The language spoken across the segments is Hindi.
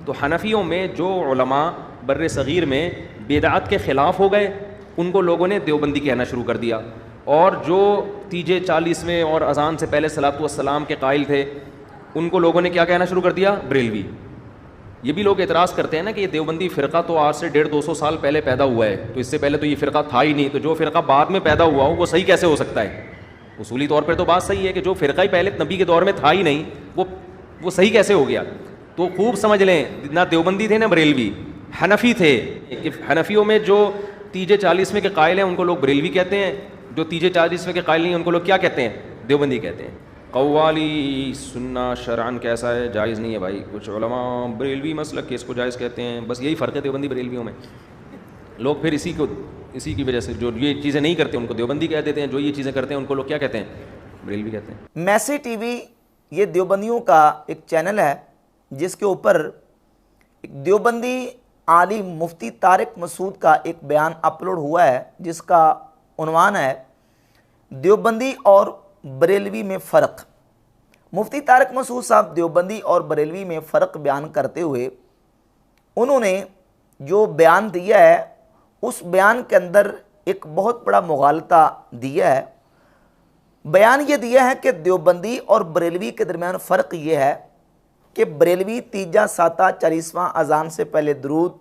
तो हनफियों में जो उलमा बर्र सग़ीर में बिदअत के ख़िलाफ़ हो गए, उनको लोगों ने देवबंदी कहना शुरू कर दिया। और जो तीजे 40वें और अज़ान से पहले सलातो वस्सलाम के कायल थे, उनको लोगों ने क्या कहना शुरू कर दिया? बरेलवी। ये भी लोग एतराज़ करते हैं ना कि ये देवबंदी फ़िरका तो आज से 150-200 साल पहले पैदा हुआ है, तो इससे पहले तो ये फ़िरका था ही नहीं, तो जो फ़िरका बाद में पैदा हुआ हो वो सही कैसे हो सकता है? उसूली तौर पर तो बात सही है कि जो फ़िरका ही पहले नबी के दौर में था ही नहीं, वो सही कैसे हो गया? तो खूब समझ लें, ना देवबंदी थे ना बरेलवी, हनफी थे। हनफियों में जो तीजे 40वें के कायल हैं उनको लोग बरेलवी कहते हैं, जो तीजे 40वें के कायल नहीं हैं उनको लोग क्या कहते हैं? देवबंदी कहते हैं। कव्वाली सुन्ना शरअन कैसा है? जायज़ नहीं है भाई। कुछ उलमा बरेलवी मसलक के इसको जायज़ कहते हैं। बस यही फ़र्क है देवबंदी बरेलवियों में। लोग फिर इसी की वजह से जो ये चीज़ें नहीं करते उनको देवबंदी कह देते हैं, जो ये चीज़ें करते हैं उनको लोग क्या कहते हैं? बरेलवी कहते हैं। मैसी टीवी ये देवबंदियों का एक चैनल है जिसके ऊपर एक देवबंदी आलिम मुफ्ती तारिक मसूद का एक बयान अपलोड हुआ है जिसका उन्वान है देवबंदी और बरेलवी में फ़र्क। मुफ्ती तारिक मसूद साहब देवबंदी और बरेलवी में फ़र्क बयान करते हुए उन्होंने जो बयान दिया है उस बयान के अंदर एक बहुत बड़ा मुगालता दिया है। बयान ये दिया है कि देवबंदी और बरेलवी के दरमियान फ़र्क ये है कि बरेलवी तीजा साता 40वां अजान से पहले दरूद,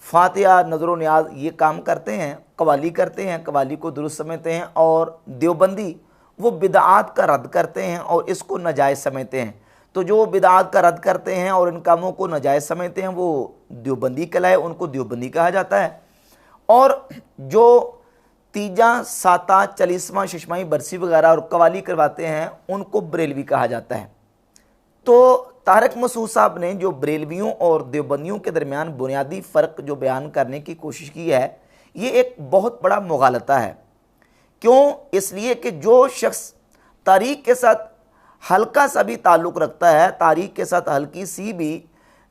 फातिहा, नज़र न्याज ये काम करते हैं, कवाली करते हैं, कवाली को दुरुस्त समझते हैं, और देवबंदी वो बिदआत का रद्द करते हैं और इसको नाजायज़ समझते हैं। तो जो बिदआत का रद्द करते हैं और इन कामों को नाजायज़ समझते हैं वो देवबंदी कहलाए, उनको देवबंदी कहा जाता है। और जो तीजा साता 40वां शशमाही बरसी वगैरह और कवाली करवाते हैं उनको बरेलवी कहा जाता है। तो तारिक मसूद साहब ने जो बरेलवियों और देवबंदियों के दरमियान बुनियादी फ़र्क जो बयान करने की कोशिश की है, ये एक बहुत बड़ा मुगालता है। क्यों? इसलिए कि जो शख्स तारीख के साथ हल्का सा भी ताल्लुक़ रखता है, तारीख के साथ हल्की सी भी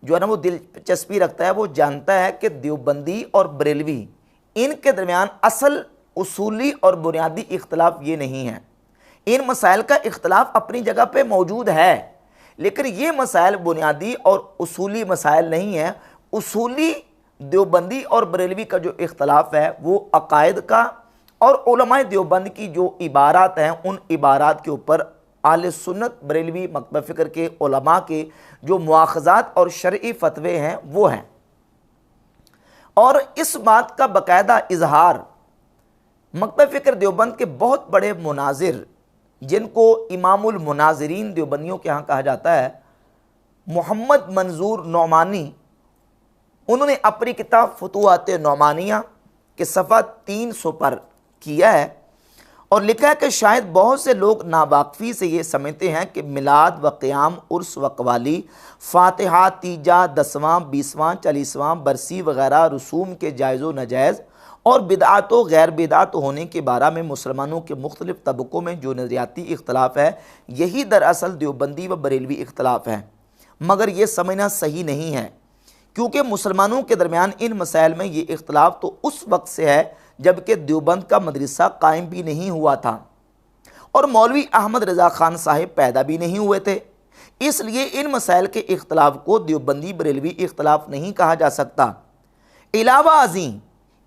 जो है ना वो दिलचस्पी रखता है, वो जानता है कि देवबंदी और बरेलवी इनके दरमियान असल उसूली और बुनियादी इख्तलाफ ये नहीं है। इन मसाइल का इख्तलाफ अपनी जगह पे मौजूद है, लेकिन ये मसाइल बुनियादी और उसूली मसाइल नहीं है। उसूली देवबंदी और बरेलवी का जो इख्तलाफ है वो अकायद का और उलमाए देवबंद की जो इबारात हैं उन इबारात के ऊपर आले सुन्नत बरेलवी मकतब फ़िक्र के उलमा के जो मुआख़ज़ात और शरई फतवे हैं वो हैं। और इस बात का बाकायदा इजहार मकतब फ़िक्र देवबंद के बहुत बड़े मुनाजिर, जिनको इमामुल मुनाजिरीन देवबंदियों के यहाँ कहा जाता है, मोहम्मद मंजूर नौमानी, उन्होंने अपनी किताब फुतूहात नौमानिया के सफ़ा 300 पर किया है और लिखा है कि शायद बहुत से लोग नावाकफ़ी से ये समझते हैं कि मिलाद व क़याम, उर्स व कवाली, फातिहा, तीजा, 10वां, 20वां, 40वां बरसी वगैरह रसूम के जायज़ व नाजायज़ और बिदआत व गैर बिदआत होने के बारे में मुसलमानों के मुख्तलिफ़ तबक़ों में जो नज़रियाती इख्तलाफ है, यही दरअसल देवबंदी व बरेलवी इख्तलाफ है। मगर ये समझना सही नहीं है, क्योंकि मुसलमानों के दरमियान इन मसाइल में ये इख्तलाफ तो उस वक्त से है जबकि देवबंद का मदरसा कायम भी नहीं हुआ था और मौलवी अहमद रज़ा ख़ान साहिब पैदा भी नहीं हुए थे। इसलिए इन मसाइल के इख्तलाफ को देवबंदी बरेलवी इख्तलाफ नहीं कहा जा सकता। अलावा अज़ीम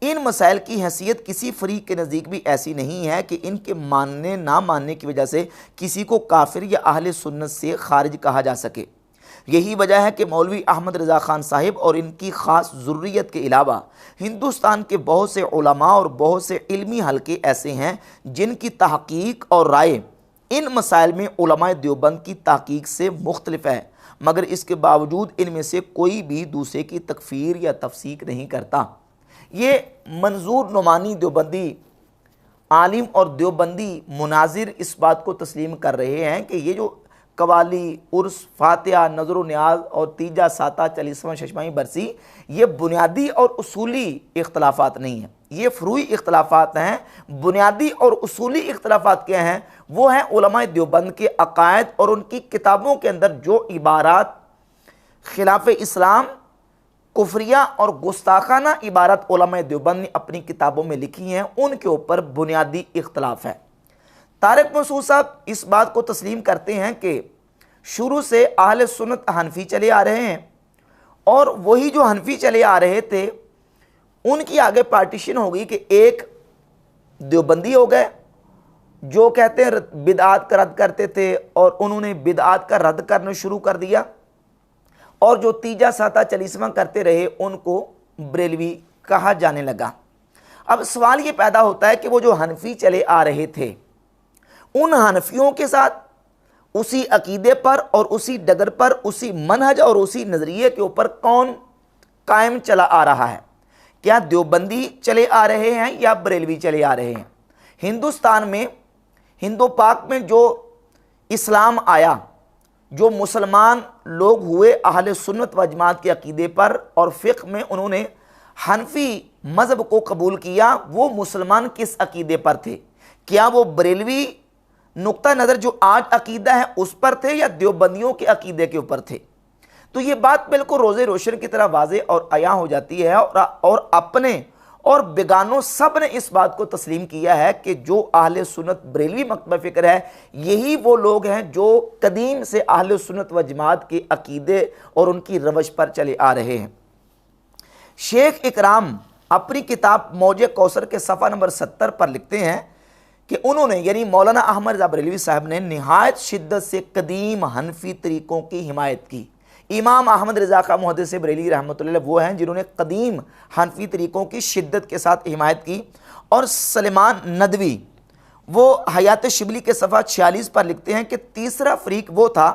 इन मसाइल की हैसियत किसी फ़रीक़ के नज़दीक भी ऐसी नहीं है कि इनके मानने ना मानने की वजह से किसी को काफिर या अहले सुन्नत से खारिज कहा जा सके। यही वजह है कि मौलवी अहमद रज़ा ख़ान साहिब और इनकी ख़ास ज़ुर्रियत के अलावा हिंदुस्तान के बहुत से उलमा और बहुत से इल्मी हलके ऐसे हैं जिनकी तहक़ीक़ और राय इन मसाइल में उलमाए देवबंद की तहक़ीक़ से मुख्तलिफ है, मगर इसके बावजूद इनमें से कोई भी दूसरे की तकफ़ीर या तफसीक नहीं करता। ये मंजूर नौमानी देवबंदी आलिम और देवबंदी मुनाजिर इस बात को तस्लीम कर रहे हैं कि ये जो कवाली, उर्स, फातिहा, नज़र न्याज और तीजा साता 40वां शशमाही बरसी ये बुनियादी और उसूली इख्तलाफात नहीं हैं, ये फ़ुरूई इख्तलाफात हैं। बुनियादी और उसूली इख्तलाफात क्या हैं? वो हैं उलमाए देवबंद के अकायद और उनकी किताबों के अंदर जो इबारात खिलाफ इस्लाम, कुफरिया और गुस्ताखाना इबारत उलमाए देवबंद ने अपनी किताबों में लिखी हैं, उनके ऊपर बुनियादी इख्तलाफ है। तारिक मसूद साहब इस बात को तस्लीम करते हैं कि शुरू से अहले सुन्नत हनफी चले आ रहे हैं और वही जो हनफी चले आ रहे थे उनकी आगे पार्टीशन हो गई कि एक देवबंदी हो गए जो कहते हैं बिदआत का रद्द करते थे और उन्होंने बिदआत का रद्द करना शुरू कर दिया, और जो तीजा साता चलीसवां करते रहे उनको बरेलवी कहा जाने लगा। अब सवाल ये पैदा होता है कि वो जो हनफी चले आ रहे थे उन हनफियों के साथ उसी अकीदे पर और उसी डगर पर उसी मनहज और उसी नज़रिए के ऊपर कौन कायम चला आ रहा है? क्या देवबंदी चले आ रहे हैं या बरेलवी चले आ रहे हैं? हिंदुस्तान में, हिंदू पाक में जो इस्लाम आया, जो मुसलमान लोग हुए अहले सुन्नत व जमात के अकीदे पर और फ़िक़्ह में उन्होंने हनफी मज़हब को कबूल किया, वो मुसलमान किस अकीदे पर थे? क्या वो बरेलवी नुक्ता नज़र जो आज अकीदा है उस पर थे या देवबंदियों के अकीदे के ऊपर थे? तो ये बात बिल्कुल रोज़े रोशन की तरह वाज़े और अया हो जाती है, और अपने और बेगानों सब ने इस बात को तस्लीम किया है कि जो अहले सुन्नत बरेलवी मकतब फ़िक्र है यही वो लोग हैं जो कदीम से अहले सुन्नत व जमात के अकीदे और उनकी रवश पर चले आ रहे हैं। शेख इकराम अपनी किताब मौजे कौसर के सफ़ा नंबर 70 पर लिखते हैं कि उन्होंने यानी मौलाना अहमद रज़ा बरेलवी साहब ने नहायत शिद्दत से कदीम हनफी तरीक़ों की हिमायत की। इमाम अहमद रज़ा खां मुहद्दिस बरेली रहमतुल्लाह वो हैं जिन्होंने कदीम हनफी तरीक़ों की शिद्दत के साथ हिमायत की। और सलेमान नदवी वो हयात शिबली के सफ़ा 46 पर लिखते हैं कि तीसरा फ़रीक वो था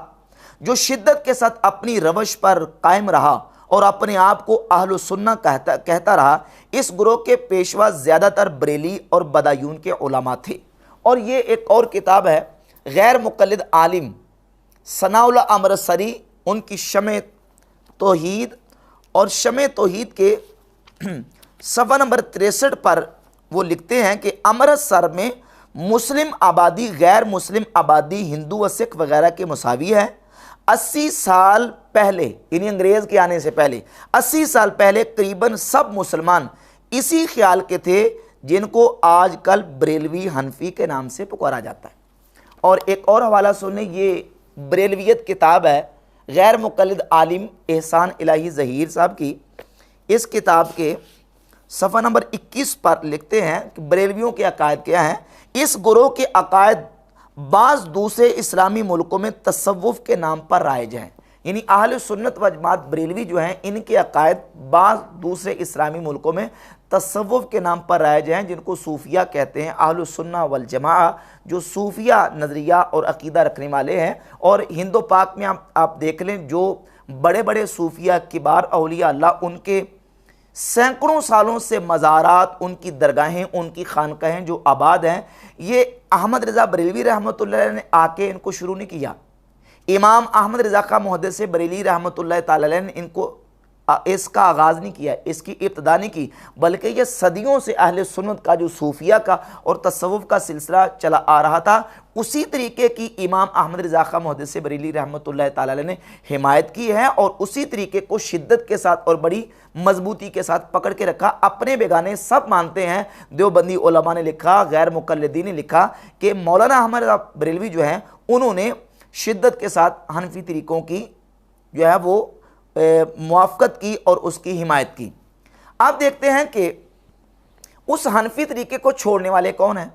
जो शिद्दत के साथ अपनी रवश पर कायम रहा और अपने आप को अहलु सुन्ना कहता रहा। इस ग्रोह के पेशवा ज़्यादातर बरेली और बदायून के उलमा थे। और ये एक और किताब है गैर मुक़ल्लिद आलिम सनाउल्लाह अमृतसरी, उनकी शमे तौहीद, और शमे तौहीद के सफ़ा नंबर 63 पर वो लिखते हैं कि अमृतसर में मुस्लिम आबादी गैर मुस्लिम आबादी हिंदू व सिख वगैरह के मुसावी है। 80 साल पहले, यानी अंग्रेज़ के आने से पहले 80 साल पहले करीबन सब मुसलमान इसी ख्याल के थे जिनको आजकल बरेलवी हनफी के नाम से पुकारा जाता है। और एक और हवाला सुनने, ये बरेलवियत किताब है गैर मुक़ल्लिद आलिम एहसान इलाही ज़हीर साहब की। इस किताब के सफ़ा नंबर 21 पर लिखते हैं कि बरेलवियों के अकायद क्या हैं। इस गुरोह के अकायद बाज़ दूसरे इस्लामी मुल्कों में तसव्वुफ़ के नाम पर राइज हैं, यानी अहले सुन्नत व जमात बरेलवी जो हैं इनके अकायद बाज़ दूसरे इस्लामी मुल्कों में तसव्वुफ़ के नाम पर राइज हैं, जिनको सूफिया कहते हैं। अहले सुन्ना वल जमा जो सूफिया नज़रिया और अकीदा रखने वाले हैं। और हिंदू पाक में आप देख लें जो बड़े बड़े सूफिया किबार औलिया अल्लाह उनके सैकड़ों सालों से मज़ारात, उनकी दरगाहें, उनकी खानकाहें जो आबाद हैं, ये अहमद रज़ा बरेलवी रहमतुल्लाह ने आके इनको शुरू नहीं किया। इमाम अहमद रज़ा खां मुहद्दिस बरेली रहमतुल्लाह ताला अलैह ने इनको इसका आगाज़ नहीं किया, इसकी इब्तिदा नहीं की, बल्कि ये सदियों से अहले सुन्नत का जो सूफिया का और तसव्वुफ़ का सिलसिला चला आ रहा था, उसी तरीके की इमाम अहमद रज़ा खां मुहद्दिस बरेली रहमतुल्लाह ताला अलैह ने हिमायत की है और उसी तरीके को शिद्दत के साथ और बड़ी मजबूती के साथ पकड़ के रखा। अपने बेगाने सब मानते हैं। देवबंदी उलमा ने लिखा, गैर मुक़ल्लिदीन ने लिखा कि मौलाना अहमद बरेलवी जो हैं उन्होंने शिद्दत के साथ हनफी तरीक़ों की जो है वो मुआफ़क़त की और उसकी हिमायत की। आप देखते हैं कि उस हनफी तरीके को छोड़ने वाले कौन हैं?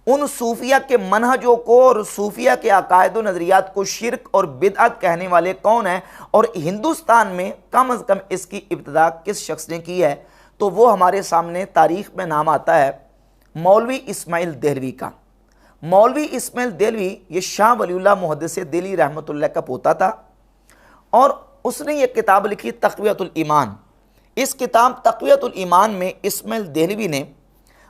उन सूफिया के मनहजों को और सूफिया के अकायद व नज़रियात को शिरक और बिदअत कहने वाले कौन हैं? और हिंदुस्तान में कम अज़ कम इसकी इब्तिदा किस शख्स ने की है? तो वो हमारे सामने तारीख़ में नाम आता है मौलवी इस्माइल देहलवी का। मौलवी इस्माइल देहलवी ये शाह वलीउल्लाह मुहद्दिस दिल्ली रहमतुल्लाह का पोता था और उसने ये किताब लिखी तक़वियतुल ईमान। इस किताब तक़वियतुल ईमान में इस्माइल देहलवी ने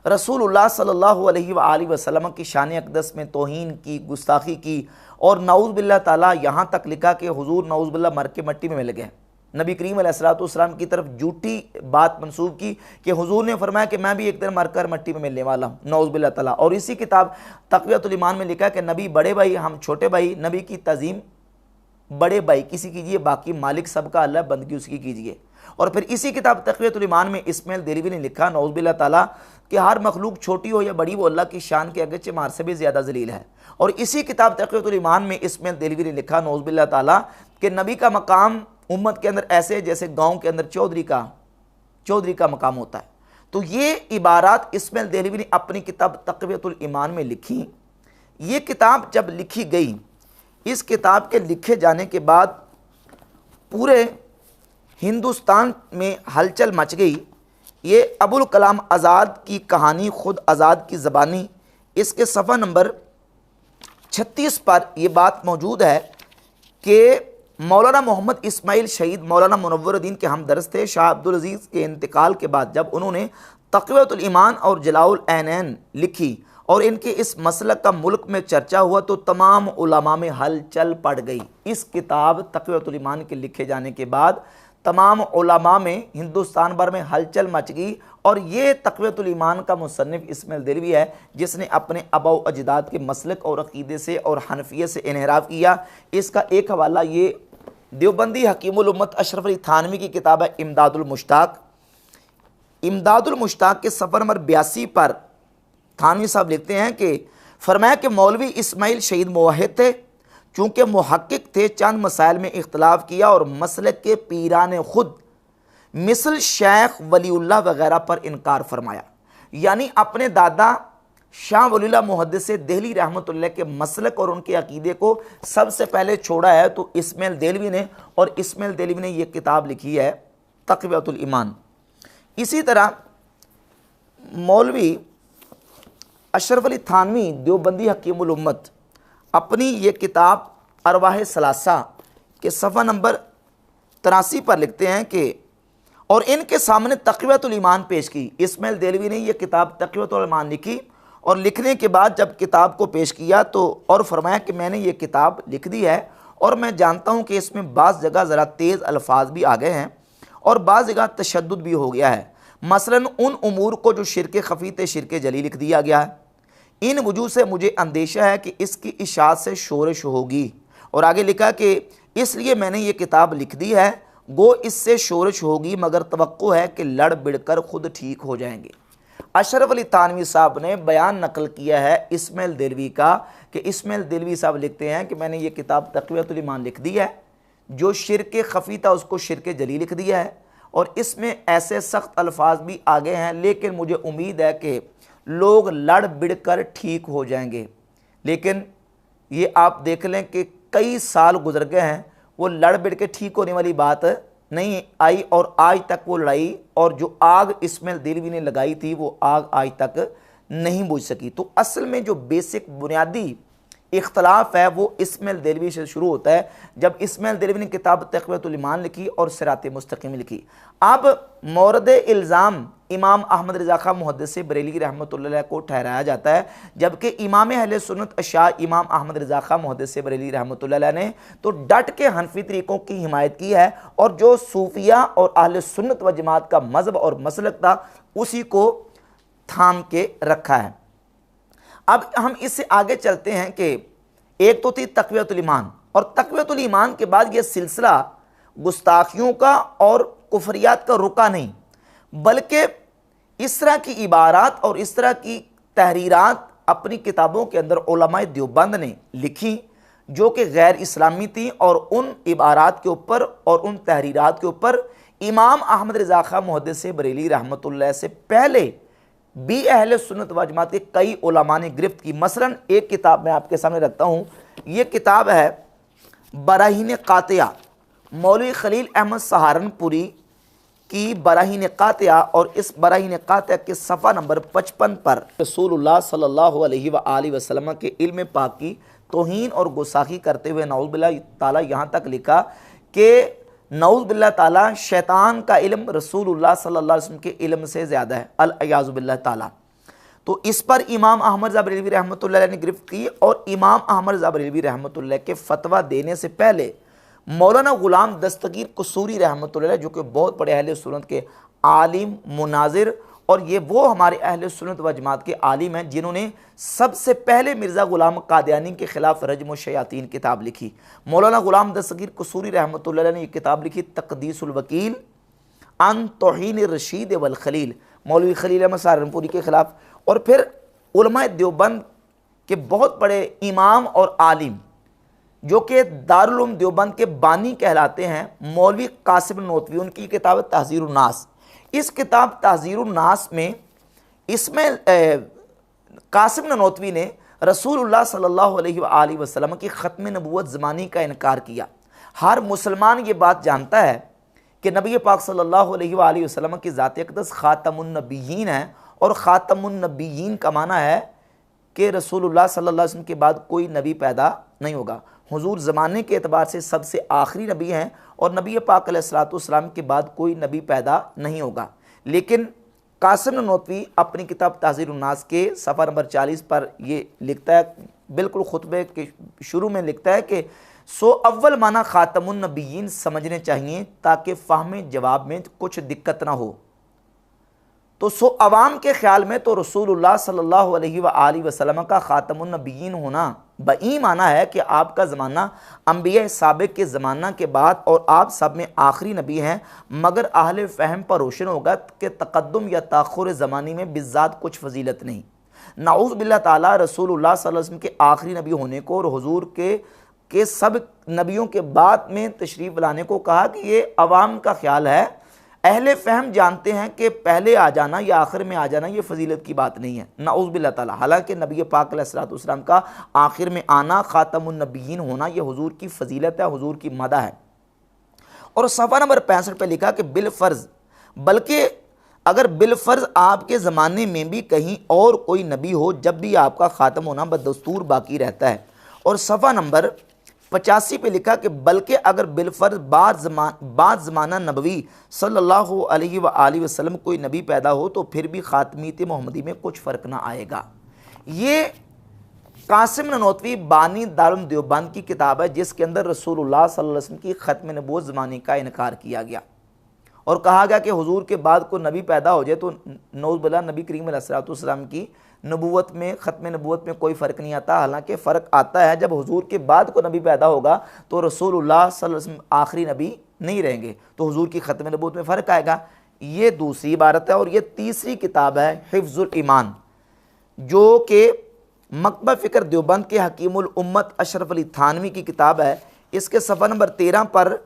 रसूलुल्लाह सल्लल्लाहु अलैहि वसल्लम की शान अक़दस में तौहीन की, गुस्ताखी की और नाऊज़ बिल्लाह ताला यहाँ तक लिखा कि हुजूर नाऊज़ बिल्लाह मर के मिट्टी में मिल गए। नबी करीम अलैहिस्सलाम की तरफ झूठी बात मंसूब की कि हुजूर ने फरमाया कि मैं भी एक दिन मरकर मिट्टी में मिलने वाला हूँ, नाऊज़ बिल्लाह ताला। और इसी किताब तक़वियतुल ईमान में लिखा कि नबी बड़े भाई, हम छोटे भाई, नबी की तज़ीम बड़े भाई किसी कीजिए, बाकी मालिक सबका अल्लाह, बंदगी उसकी कीजिए। और फिर इसी किताब तक़वियतुल ईमान में इस्माइल देहलवी ने लिखा नऊज़ बिल्लाह ताला कि हर मखलूक छोटी हो या बड़ी वो अल्लाह की शान के अगरचे मार से भी ज़्यादा ज़लील है। और इसी किताब तक़वियतुल ईमान में इस्माइल देहलवी ने लिखा नऊज़ बिल्लाह ताला कि नबी का मकाम उम्मत के अंदर ऐसे जैसे गांव के अंदर चौधरी का मकाम होता है। तो ये इबारात इस्माइल देहलवी ने अपनी किताब तक़वियतुल ईमान में लिखी। ये किताब जब लिखी गई, इस किताब के लिखे जाने के बाद पूरे हिंदुस्तान में हलचल मच गई। ये अबुल कलाम आज़ाद की कहानी, खुद आज़ाद की ज़बानी, इसके सफ़ा नंबर 36 पर यह बात मौजूद है कि मौलाना मोहम्मद इस्माइल शहीद मौलाना मुनव्वरुद्दीन के हमदर्स थे। शाह अब्दुल अजीज़ के इंतकाल के बाद जब उन्होंने तक़वियतुल ईमान और जलाउल ऐनैन लिखी और इनके इस मसलक का मुल्क में चर्चा हुआ तो तमाम उलमा में हलचल पड़ गई। इस किताब तक़वियतुल ईमान के लिखे जाने के बाद तमाम उलमा में हिंदुस्तान भर में हलचल मच गई। और ये तक़वियतुल ईमान का मुसन्निफ़ इस्माइल देहलवी है, जिसने अपने आबा व अजदाद के मसलक और अक़ीदे से और हनफियत से इन्हिराफ किया। इसका एक हवाला ये देवबंदी हकीमुल उम्मत अशरफ अली थानवी की किताब है इमदादुल मुश्ताक। इमदादुल मुश्ताक के सफ़र नंबर 82 पर थानवी साहब लिखते हैं कि फरमाया कि मौलवी इस्माइल शहीद मुवहिद थे, चूँकि मुहक्किक थे, चंद मसाइल में इख्तलाफ किया और मसलक के पीरान खुद मिसल शेख वलीउल्लाह वगैरह पर इनकार फरमाया। यानी अपने दादा शाह वलीउल्लाह मुहद्दिस देहली रहमतुल्लाह के मसलक और उनके अकीदे को सबसे पहले छोड़ा है तो इस्माइल देहलवी ने, और इस्माइल देहलवी ने यह किताब लिखी है तक़वियतुल ईमान। इसी तरह मौलवी अशरफ अली थानवी देवबंदी हकीमुल उम्मत अपनी ये किताब अरवाह सलासा के सफ़ा नंबर 83 पर लिखते हैं कि और इनके सामने तक़वियतुल ईमान पेश की। इस्माइल देहलवी ने यह किताब तक़वियतुल ईमान लिखी और लिखने के बाद जब किताब को पेश किया तो और फरमाया कि मैंने ये किताब लिख दी है और मैं जानता हूँ कि इसमें बाज़ जगह ज़रा तेज़ अल्फाज भी आ गए हैं और बाज़ जगह तशद्दुद भी हो गया है। मसलन उन उमूर को जो शिरक ख़फ़ी थे शिरक जली लिख दिया गया है। इन वजूह से मुझे अंदेशा है कि इसकी इशाअत से शोरश होगी। और आगे लिखा कि इसलिए मैंने ये किताब लिख दी है, गो इससे शोरश होगी मगर तवक्को है कि लड़ बिड़ कर खुद ठीक हो जाएंगे। अशरफ अली थानवी साहब ने बयान नकल किया है इस्माइल देहलवी का कि इस्माइल देहलवी साहब लिखते हैं कि मैंने ये किताब तक़वियतुल ईमान लिख दी है, जो शिरक ख़फ़ी था उसको शिरक जली लिख दिया है और इसमें ऐसे सख्त अल्फाज भी आ गए हैं, लेकिन मुझे उम्मीद है कि लोग लड़ बिड़ कर ठीक हो जाएंगे। लेकिन ये आप देख लें कि कई साल गुजर गए हैं, वो लड़ बिड़ के ठीक होने वाली बात नहीं आई और आज तक वो लड़ाई और जो आग इस्माइल देहलवी ने लगाई थी वो आग आज तक नहीं बुझ सकी। तो असल में जो बेसिक बुनियादी इख्तलाफ है वो इस्माइल देहलवी से शुरू होता है, जब इस्माइल देहलवी ने किताब तक़वियतुल ईमान लिखी और सिरात मुस्तकीम लिखी। अब मौरद इल्ज़ाम इमाम अहमद रज़ा खां मुहद्दिस बरेली रहमतुल्लाह को ठहराया जाता है, जबकि इमाम अहले सुन्नत शाह इमाम अहमद रज़ा खां मुहद्दिस बरेली रहमतुल्लाह ने तो डट के हनफी तरीक़ों की हिमायत की है और जो सूफिया और अहले सुन्नत व जमात का मज़हब और मसलक था उसी को थाम के रखा है। अब हम इससे आगे चलते हैं कि एक तो थी तक़वियतुल ईमान और तक़वियतुल ईमान के बाद यह सिलसिला गुस्ताखियों का और कुफरियात का रुका नहीं, बल्कि इस तरह की इबारात और इस तरह की तहरीरात अपनी किताबों के अंदर उलमाए देवबंद ने लिखी जो कि गैर इस्लामी थी और उन इबारात के ऊपर और उन तहरीरात के ऊपर इमाम अहमद रज़ा खां मुहद्दिस बरेली रहमतुल्लाह से पहले भी अहले सुन्नत व जमात के कई उलमा ने गिरफ्त की। मसलन एक किताब मैं आपके सामने रखता हूँ, ये किताब है बराहीन कातिया, मौलवी खलील अहमद सहारनपुरी की बराहीन कातिया। और इस बराहीन कातिया के सफ़ा नंबर 55 पर रसूलुल्लाह सल्लल्लाहु अलैहि वसल्लम के इल्म पाक की तौहीन और गुस्ताखी करते हुए नऊज़ बिल्लाह ताला यहाँ तक लिखा कि नऊज़ बिल्लाह ताला शैतान का इल्म रसूलुल्लाह सल्लल्लाहु अलैहि वसल्लम के इल्म से ज़्यादा है, अल-अयाज़ु बिल्लाह ताला। तो इस पर इमाम अहमद रज़ा बरेलवी रहमतुल्लाह अलैह ने गिरफ्त की और इमाम अहमद रज़ा बरेलवी रहमतुल्लाह के फतवा देने से पहले मौलाना ग़ुलाम दस्तगीर कसूरी रहमतुल्लाह अलैह, जो कि बहुत बड़े अहले सुन्नत के आलिम मुनाजिर और ये वो हमारे अहले सुन्नत व जमात के आलिम हैं जिन्होंने सबसे पहले मिर्ज़ा ग़ुलाम कादियानी के ख़िलाफ़ रज्म शयातीन किताब लिखी। मौलाना ग़ुलाम दस्तगीर कसूरी रहमतुल्लाह अलैह ने ये किताब लिखी तक़दीसुल वकील अन तौहीन रशीद वल खलील, मौलवी खलील अहमद सहारनपुरी के ख़िलाफ़। और फिर उलमाए देवबंद के बहुत बड़े इमाम और आलिम जो कि दारुल उलूम देवबंद के बानी कहलाते हैं, मौलवी कासिम नोतवी, उनकी किताब तहज़ीरुन नास। इस किताब तहज़ीरुन नास में इसमें कासिम नोतवी ने रसूलुल्लाह सल्लल्लाहु अलैहि वसल्लम की ख़त्म नबूवत ज़मानी का इनकार किया। हर मुसलमान ये बात जानता है कि नबी पाक सल्लल्लाहु अलैहि वसल्लम की ज़ात अक़दस ख़ातमुन नबिय्यीन है, और ख़ातमुन नबिय्यीन का माना है कि रसूलुल्लाह सल्लल्लाहु अलैहि वसल्लम के बाद कोई नबी पैदा नहीं होगा। हुजूर ज़माने के एतबार से सबसे आखिरी नबी हैं, और नबी पाक अलैहिस्सलातु वस्सलाम के बाद कोई नबी पैदा नहीं होगा। लेकिन कासिम नोतवी अपनी किताब तहज़ीरुन नास के सफ़ा नंबर 40 पर ये लिखता है, बिल्कुल खुतबे के शुरू में लिखता है कि सो अव्वल माना ख़ातमुन नबिय्यीन समझने चाहिए ताकि फ़हम जवाब में कुछ दिक्कत ना हो। तो सो अवाम के ख़्याल में तो रसूलुल्लाह सल्लल्लाहु अलैहि वसल्लम का ख़ातमुन नबिय्यीन होना बई माना है कि आपका ज़माना अंबिया साबिक़ के ज़माना के बाद और आप सब में आखिरी नबी हैं, मगर अहले फ़हम पर रोशन होगा कि तक़द्दुम या ताख़ुर ज़मानी में बिज़्ज़ात कुछ फजीलत नहीं। नाऊज़ बिल्लाह ताला रसूलुल्लाह सल्लल्लाहु अलैहि वसल्लम के आखिरी नबी होने को और हुजूर के सब नबियों के बाद में तशरीफ़ लाने को कहा कि ये अवाम का ख्याल है। अहले फ़हम जानते हैं कि पहले आ जाना या आखिर में आ जाना ये फजीलत की बात नहीं है, नाऊज़ बिल्लाह ताला। हालांकि नबी पाक अलैहिस्सलातु वस्सलाम का आखिर में आना, ख़ातमुन नबिय्यीन होना, ये हुजूर की फजीलत है, हुजूर की मदा है। और सफ़ा नंबर 65 पे लिखा कि बिलफ़र्ज़, बल्कि अगर बिलफ़र्ज़ आपके ज़माने में भी कहीं और कोई नबी हो, जब भी आपका ख़ात्म होना बदस्तूर बाकी रहता है। और सफ़ा नंबर 85 पे लिखा कि बल्कि अगर बिलफ़र्ज़ बाद ज़माना नबवी सल्लल्लाहु अलैहि वसल्लम कोई नबी पैदा हो तो फिर भी ख़ातमीत मोहम्मदी में कुछ फ़र्क ना आएगा। ये कासिम नोतवी बानी दारुल देवबंद की किताब है, जिसके अंदर रसूलुल्लाह सल्लल्लाहु अलैहि वसल्लम की ख़त्म नबूवत ज़माने का इनकार किया गया और कहा गया कि हुजूर के बाद कोई नबी पैदा हो जाए तो नऊज़ बिल्लाह नबी करीम अलैहिस्सलातु वस्सलाम की नबूवत में, ख़त्म नबूवत में कोई फ़र्क नहीं आता। हालांकि फ़र्क आता है जब हुजूर के बाद को नबी पैदा होगा तो रसूलुल्लाह सल्लल्लाहु अलैहि वसल्लम आखिरी नबी नहीं रहेंगे, तो हुजूर की ख़त्म नबूवत में फ़र्क आएगा। ये दूसरी इबारत है। और ये तीसरी किताब है हिफ्ज़ुल ईमान, जो कि मकतब फ़िक्र देवबंद के हकीमुल उम्मत अशरफ अली थानवी की किताब है। इसके सफ़ा नंबर 13 पर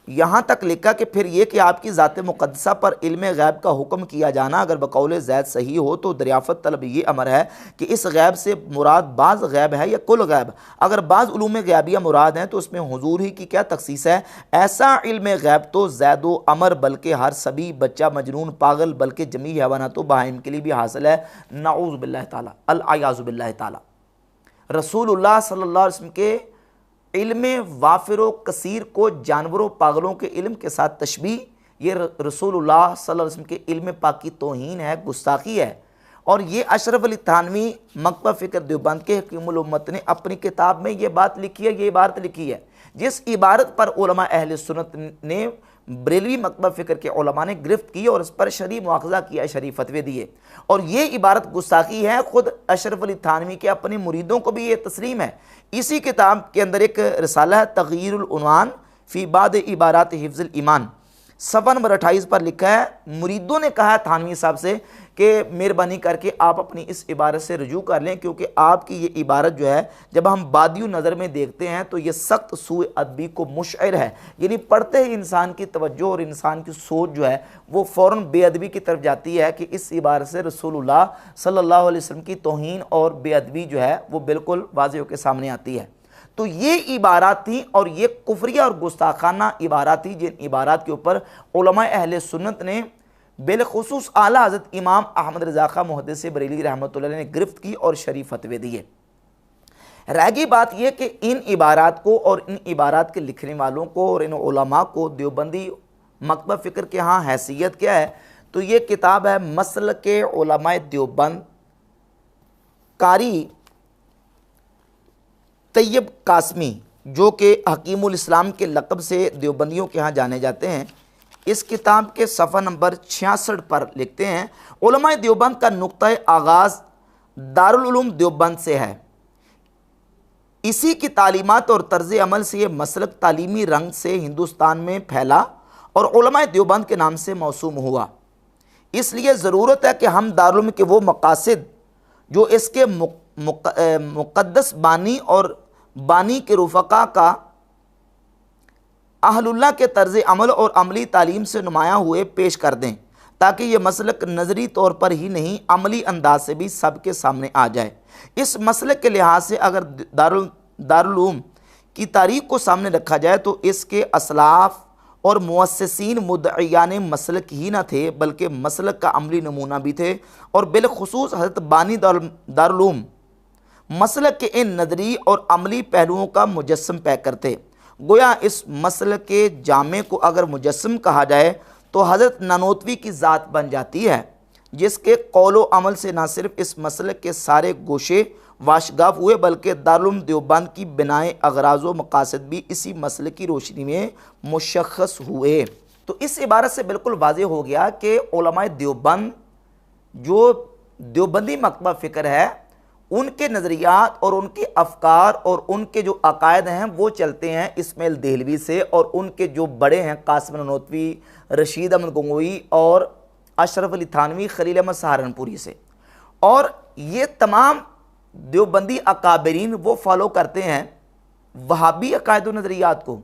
यहाँ तक लिखा कि फिर ये कि आपकी ज़ात मुक़द्दसा पर इल्म गैब का हुक्म किया जाना अगर बकौल ज़ैद सही हो तो दरियाफ़त तलब ये अमर है कि इस गैब से मुराद बाज़ गैब है या कुल गैब। अगर बाज़ उलूम गैबिया मुराद हैं तो उसमें हुजूर ही की क्या तख़सीस है। ऐसा इल्म गैब तो ज़ैदो अमर बल्कि हर सभी बच्चा मजनून पागल बल्कि जमी हैवानात बहाइम के लिए भी हासिल है। नाऊज़ बिल्लाह ताला अल-अयाज़ु बिल्लाह ताला। रसूलुल्लाह सल्लल्लाहु अलैहि वसल्लम के इल्म वाफिर व कसीर को जानवरों पागलों के इल्म के साथ तशबीह, ये रसूलुल्लाह सल्लल्लाहु अलैहि वसल्लम के इल्म पाक की तौहीन है, गुस्ताखी है। और ये अशरफ अली थानवी मकतब फ़िक्र देवबंद के हकीमुल उम्मत ने अपनी किताब में ये बात लिखी है, ये इबारत लिखी है, जिस इबारत पर उलमा अहले सुन्नत ने बरेलवी मकतब फ़िक्र के उलमा ने गिरफ्त की और इस पर शरई मुआख़ज़ा किया, शरई फतवे दिए। और ये इबारत गुस्ताखी है, ख़ुद अशरफ अली थानवी के अपने मुरीदों को भी ये तस्लीम है। इसी किताब के अंदर एक रिसाला है तग़यीरुल उन्वान फ़ी बाद इबारात हिफ्ज़ुल ईमान, सफ़ा नंबर 28 पर लिखा है, मुरीदों ने कहा थानवी साहब से कि मेहरबानी करके आप अपनी इस इबारत से रजू कर लें, क्योंकि आपकी ये इबारत जो है जब हम बादियों नज़र में देखते हैं तो ये सख्त सूए अदबी को मुशअर है। यानी पढ़ते ही इंसान की तवज्जो और इंसान की सोच जो है वो फ़ौरन बेअदबी की तरफ जाती है कि इस इबारत से रसूलुल्लाह सल्लल्लाहु अलैहि वसल्लम की तौहीन और बेअदबी जो है वो बिल्कुल वाज़ेह होकर सामने आती है। तो ये इबारात थी और ये कुफरिया और गुस्ताखाना इबारात थी, जिन इबारात के ऊपर उलमा अहले सुन्नत ने बिलखुसूस आला हज़रत इमाम अहमद रज़ा खां मुहद्दिस बरेली रहमतुल्लाह अलैह ने गिरफ्त की और शरीफ फतवे दिए। रह गई बात यह कि इन इबारात को और इन इबारात के लिखने वालों को और इन उलमा को देवबंदी मकतब फ़िक्र के यहाँ हैसियत क्या है, तो ये किताब है मसलक उलमा देवबंद कारी तैयब कासमी, जो कि हकीमुल इस्लाम के लक़ब से देवबंदियों के यहाँ जाने जाते हैं। इस किताब के सफ़ा नंबर 66 पर लिखते हैं, उलमाए देवबंद का नुक्ता आगाज़ दारुल उलूम देवबंद से है। इसी की तालीमात और तर्ज़ अमल से ये मसलक तालीमी रंग से हिंदुस्तान में फैला और उलमाए देवबंद के नाम से मौसूम हुआ। इसलिए ज़रूरत है कि हम दारुल उलूम के वो मकासद जो इसके मुक़द्दस बानी और बानी के रुफ़क़ा का अहलुल्लाह के तर्ज़ अमल और अमली तालीम से नुमायाँ हुए पेश कर दें, ताकि ये मसलक नज़री तौर पर ही नहीं अमली अंदाज से भी सबके सामने आ जाए। इस मसलक के लिहाज से अगर दारुल की तारीख़ को सामने रखा जाए तो इसके असलाफ़ और मुअस्सिसीन मुद्दईयान मसलक ही न थे, बल्कि मसलक का अमली नमूना भी थे, और बिलखुसूस हज़रत बानी दारुल मसलक के इन नदरी और अमली पहलुओं का मुजस्सम पैक करते। गोया इस मसलक के जामे को अगर मुजस्सम कहा जाए तो हज़रत नानोतवी की ज़ात बन जाती है, जिसके कौलो अमल से न सिर्फ इस मसलक के सारे गोशे वाशगाफ हुए, बल्कि दारुल देवबंद की बिनाए अगराज़ व मकासद भी इसी मसले की रोशनी में मुशख्खस हुए। तो इस इबारत से बिल्कुल वाज़ेह हो गया कि उलमाए देवबंद, जो देवबंदी मकतबा फ़िक्र है, उनके नज़रियात और उनके अफकार और उनके जो अकायद हैं वो चलते हैं इस्माइल देहलवी से, और उनके जो बड़े हैं कासिम नानोतवी, रशीद अहमद गंगोई और अशरफ अली थानवी, खलील अहमद सहारनपुरी से। और ये तमाम देवबंदी अकाबरीन वो फॉलो करते हैं वहाबी अकायद नज़रियात को,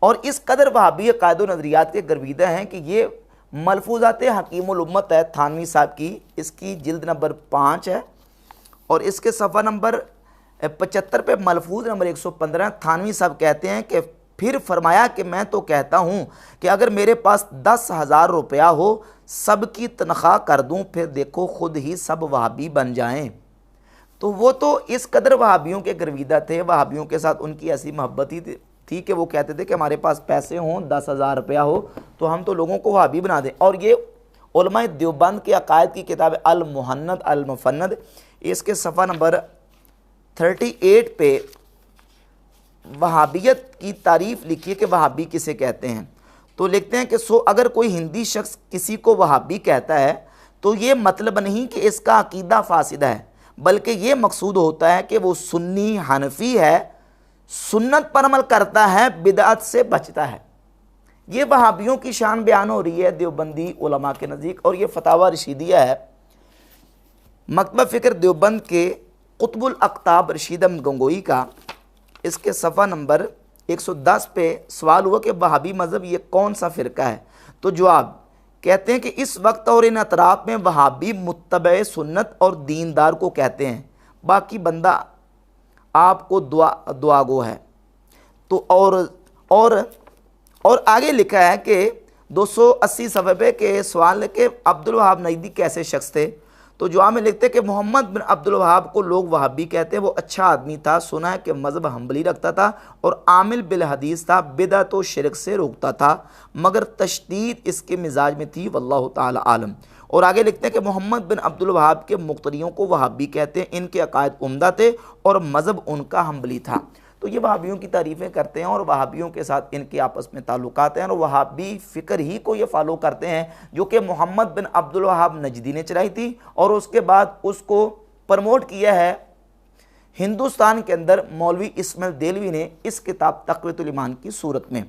और इस कदर वहाबी अकायद नज़रियात के गर्विदा हैं कि ये मलफूज़ात हकीमुल उम्मत है थानवी साहब की, इसकी जिल्द नंबर 5 है और इसके सफ़ा नंबर 75 पे मलफूज नंबर 115 थानवी साहब कहते हैं कि फिर फरमाया कि मैं तो कहता हूँ कि अगर मेरे पास 10,000 रुपया हो, सबकी तनख्वाह कर दूँ, फिर देखो खुद ही सब वहाबी बन जाएं। तो वो तो इस कदर वहाबियों के गर्विदा थे, वहाबियों के साथ उनकी ऐसी मोहब्बत ही थी कि वो कहते थे कि हमारे पास पैसे हों, 10,000 रुपया हो तो हम तो लोगों को वहाबी बना दें। और ये उलमाए देवबंद के अकायद की किताब अल मुहन्नद अल मुफन्नद, इसके सफ़ा नंबर 38 पे वहाबियत की तारीफ़ लिखी है कि वहाबी किसे कहते हैं। तो लिखते हैं कि अगर कोई हिंदी शख्स किसी को वहाबी कहता है तो ये मतलब नहीं कि इसका अकीदा फासिद है, बल्कि ये मकसूद होता है कि वो सुन्नी हनफी है, सुन्नत पर अमल करता है, बिदअत से बचता है। ये वहाबियों की शान बयान हो रही है देवबंदी उलमा के नज़दीक, और ये फतावा रशीदिया है मकतबा फ़िक्र देवबंद के कुतुबुल अक़ताब रशीद अहमद गंगोई का। इसके सफ़ा नंबर 110 पे सवाल हुआ कि वहाबी मज़हब ये कौन सा फ़िरका है, तो जवाब कहते हैं कि इस वक्त और इन अतराफ़ में वहाबी मुत्तबे सुन्नत और दीनदार को कहते हैं, बाकी बंदा आपको दुआगो है। तो और आगे लिखा है कि 280 सफ़े पे के सवाल के अब्दुल वहाब नजदी कैसे शख्स थे, तो जवाब में लिखते कि मोहम्मद बिन अब्दुल वहाब को लोग वहाबी कहते हैं। वो अच्छा आदमी था, सुना है कि मज़हब हम्बली रखता था और आमिल बिल हदीस था, बिदअत व शिरक से रोकता था, मगर तशदीद इसके मिजाज में थी, वल्लाहु ताला आलम। और आगे लिखते हैं कि मोहम्मद बिन अब्दुल वहाब के मुक्तदियों को वहाबी कहते हैं, इनके अकायद उम्दा थे और मज़हब उनका हम्बली था। तो ये वहाबियों की तारीफ़ें करते हैं और वहाबियों के साथ इनके आपस में ताल्लुकात हैं, और वहाबी फ़िक्र ही को ये फॉलो करते हैं जो कि मोहम्मद बिन अब्दुल वहाब नजदी ने चलाई थी, और उसके बाद उसको प्रमोट किया है हिंदुस्तान के अंदर मौलवी इस्माइल देहलवी ने इस किताब तक़वियतुल ईमान की सूरत में।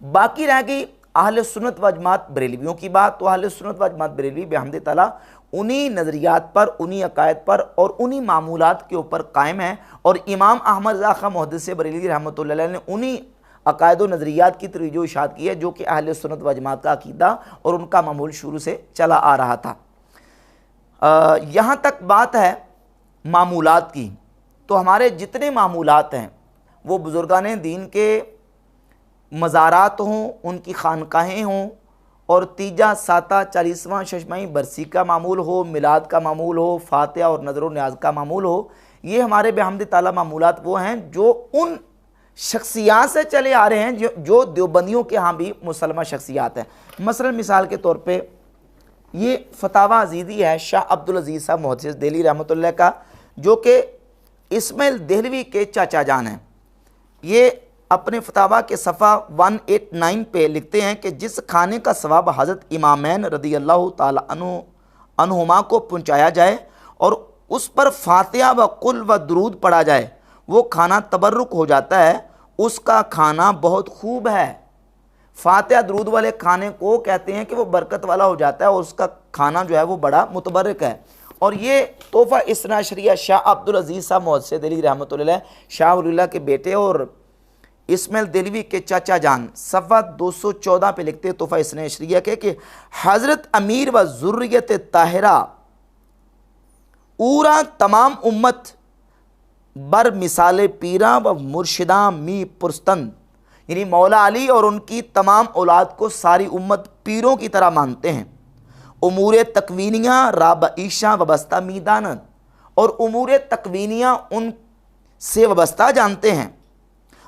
बाकी रह गई अहले सुन्नत व जमात बरेलवियों की बात। तो अहले सुन्नत व जमात बरेलवी बेहमद ताला उन्हीं नज़रियात पर, उन्हीं अकायद पर और उन्हीं मामूलात के ऊपर कायम है, और इमाम अहमद रज़ा खां मुहद्दिस बरेलवी रहमतुल्लाह अलैह ने उन्हीं अकायद व नज़रियात की तरवीज इशाद की है जो कि अहले सुन्नत व जमात का अकीदा और उनका मामूल शुरू से चला आ रहा था। यहाँ तक बात है मामूलात की, तो हमारे जितने मामूलात हैं वो बुज़ुर्गान दीन के मज़ारात हों, उनकी खानकाहें हों, और तीजा साता 40वां शशमाही बरसी का मामूल हो, मिलाद का मामूल हो, फातिहा और नज़र व न्याज का मामूल हो, ये हमारे बेहमद ताला मामूलात वो हैं जो उन शख्सियात से चले आ रहे हैं जो देवबंदियों के यहाँ भी मुसलमान शख्सियात हैं। मसलन मिसाल के तौर पे ये फतावा अजीज़ी है शाह अब्दुल अजीज़ साहब मुहद्दिस देहली रहमतुल्लाह का, जो कि इस्माइल देहलवी के चाचा जान हैं। ये अपने फतावा के सफ़ा 189 पे लिखते हैं कि जिस खाने का सवाब हज़रत इमामैन रदी अल्लाह ताला अन्हुमा को पहुँचाया जाए और उस पर फातिहा व कुल व दुरूद पढ़ा जाए, वो खाना तबर्रुक हो जाता है, उसका खाना बहुत खूब है। फातिहा दुरूद वाले खाने को कहते हैं कि वो बरकत वाला हो जाता है और उसका खाना जो है वो बड़ा मुतबर्रक है। और ये तोहफ़ा इस्ना शरिया शाह अब्दुल अजीज़ साहब मुहद्दिस दिल्ली रहमतुल्लाह अलैह शाह वलीउल्लाह के बेटे और इस्माइल दिलवी के चाचा जान सफ़ा 214 पे लिखते हैं तोहफ़ा इस्ना शरिया के कि हज़रत अमीर व ज़ुर्रियत ताहिरा पूरा तमाम उम्मत बर मिसाल पीरा व मुर्शिदा मी पुरस्तन, यानी मौला अली और उनकी तमाम औलाद को सारी उम्मत पीरों की तरह मानते हैं। उमूर तकवीनिया राबईशा वबस्ता मीदान, और उमूर तकवीनिया उन से वबस्ता जानते हैं।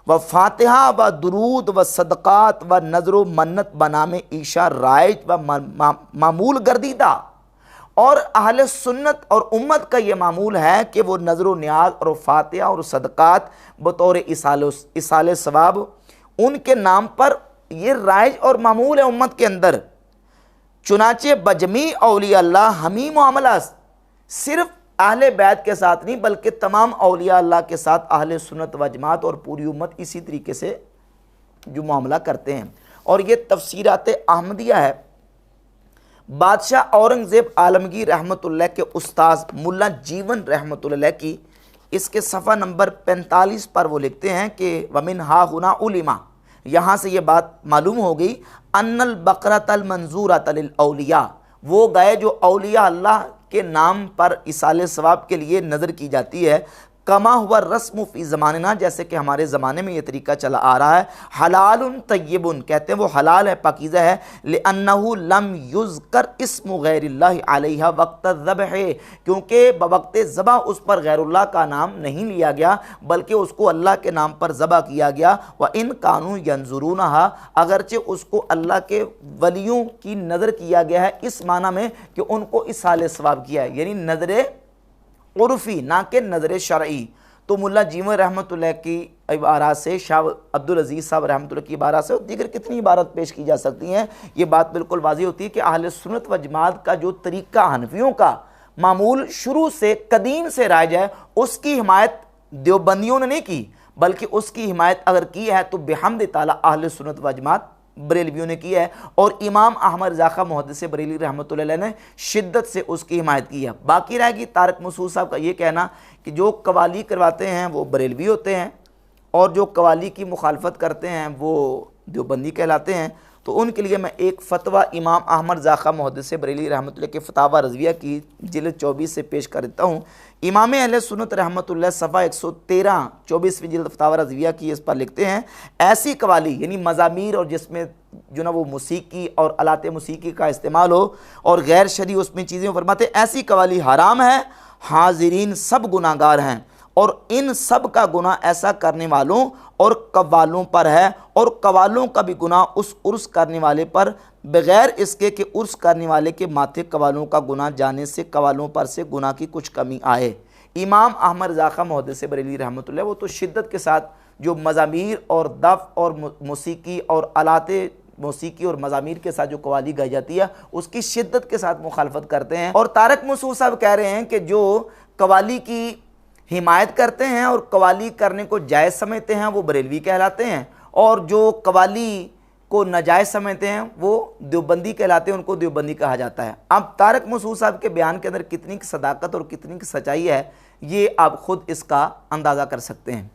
व फातिहा व दुरूद व सदक़ात व नज़र मन्नत बनामे ईशा राइज व मामूल गर्दीदा, और अहले सुन्नत और उम्मत का ये मामूल है कि वो नज़र न्याज और फातिहा और सदक़ात बतौर इसाले सवाब उनके नाम पर ये राइज और मामूल है उम्मत के अंदर। चुनाचे बजमी औलिया अल्लाह हमी मामला सिर्फ अहले बैत के साथ नहीं बल्कि तमाम औलिया अल्लाह के साथ अहले सुन्नत व जमात और पूरी उम्मत इसी तरीके से जो मामला करते हैं। और ये तफसीरात अहमदिया है। बादशाह औरंगज़ेब आलमगीर रहमतुल्लाह के उस्ताद मुल्ला जीवन रहमतुल्लाह की इसके सफ़ा नंबर 45 पर वो लिखते हैं कि वमिन हा हुना उलिमा, यहाँ से ये बात मालूम हो गई अन्नल बकरतल मंजूरत लिल औलिया, वो गाय जो औलिया अल्लाह के नाम पर इसाले सवाब के लिए नज़र की जाती है। कमा हुआ रस्म फ़ी ज़माना, जैसे कि हमारे ज़माने में ये तरीका चला आ रहा है। हलालुन तय्यबुन, कहते हैं वो हलाल है, पाकीज़ा है। लिअन्नहु लम युज़कर इस्मु गैरिल्लाहि अलैहा वक्त ज़बह, क्योंकि बवक्त ज़बह उस पर गैरुल्लाह का नाम नहीं लिया गया बल्कि उसको अल्लाह के नाम पर ज़बह किया गया। व इन कानू यंजुरूनहा, अगरचे उसको अल्लाह के वलियों की नज़र किया गया है इस माना में कि उनको इसाले सवाब किया है, यानी नज़र उर्फ़ी ना कि नज़र शरई। तो मुल्ला जीवन रहमतुल्लाह की इबारत से, शाह अब्दुल अजीज़ साहब रहमतुल्लाह की इबारत से और दीगर कितनी इबारत पेश की जा सकती हैं, ये बात बिल्कुल वाज़ी होती है कि अहले सुन्नत व जमात का जो तरीक़ा हनफियों का मामूल शुरू से कदीम से राज है, उसकी हिमायत देवबंदियों ने नहीं की बल्कि उसकी हिमायत अगर की है तो बेहम्द ताला अहले सुन्नत व जमात बरेलवियों ने की है। और इमाम अहमद रज़ा मुहद्दिस बरेली रहमतुल्लाह अलैह ने शिद्दत से उसकी हिमायत की है। बाकी रहेगी तारिक मसूद साहब का ये कहना कि जो कवाली करवाते हैं वो बरेलवी होते हैं और जो कवाली की मुखालफत करते हैं वो देवबंदी कहलाते हैं। तो उनके लिए मैं एक फ़तवा इमाम अहमद रज़ा मुहद्दिस बरेली रहमतुल्लाह के फतावा रज़विया की जिल्द 24 से पेश कर देता हूँ। इमाम अहले सुन्नत रहमतुल्लाह सफ़ा 113 24वीं जिल्द फतावा रज़विया की इस पर लिखते हैं, ऐसी कवाली यानी मज़ामीर और जिसमें जो ना वो मूसीकी और आलात मूसीकी का इस्तेमाल हो और गैर शरई उसमें चीज़ें, फरमाते ऐसी कवाली हराम है, हाजिरीन सब गुनाहगार हैं और इन सब का गुनाह ऐसा करने वालों और कव्वालों पर है, और कव्वालों का भी गुनाह उस उर्स करने वाले पर बग़ैर इसके कि उर्स करने वाले के माथे कव्वालों का गुनाह जाने से कव्वालों पर से गुनाह की कुछ कमी आए। इमाम अहमद रज़ा मुहद्दिस बरेली रहमतुल्लाह वो तो शिद्दत के साथ जो मज़ामीर और दफ़ और मूसीकी और आलाते मौसीकी और मज़ामीर के साथ जो कवाली गाई जाती है उसकी शिद्दत के साथ मुखालफत करते हैं। और तारिक मसूद साहब कह रहे हैं कि जो कवाली की हिमायत करते हैं और कवाली करने को जायज़ समझते हैं वो बरेलवी कहलाते हैं, और जो कवाली को नाजायज़ समझते हैं वो देवबंदी कहलाते हैं, उनको देवबंदी कहा जाता है। अब तारिक मसूद साहब के बयान के अंदर कितनी की सदाकत और कितनी की सच्चाई है ये आप खुद इसका अंदाज़ा कर सकते हैं।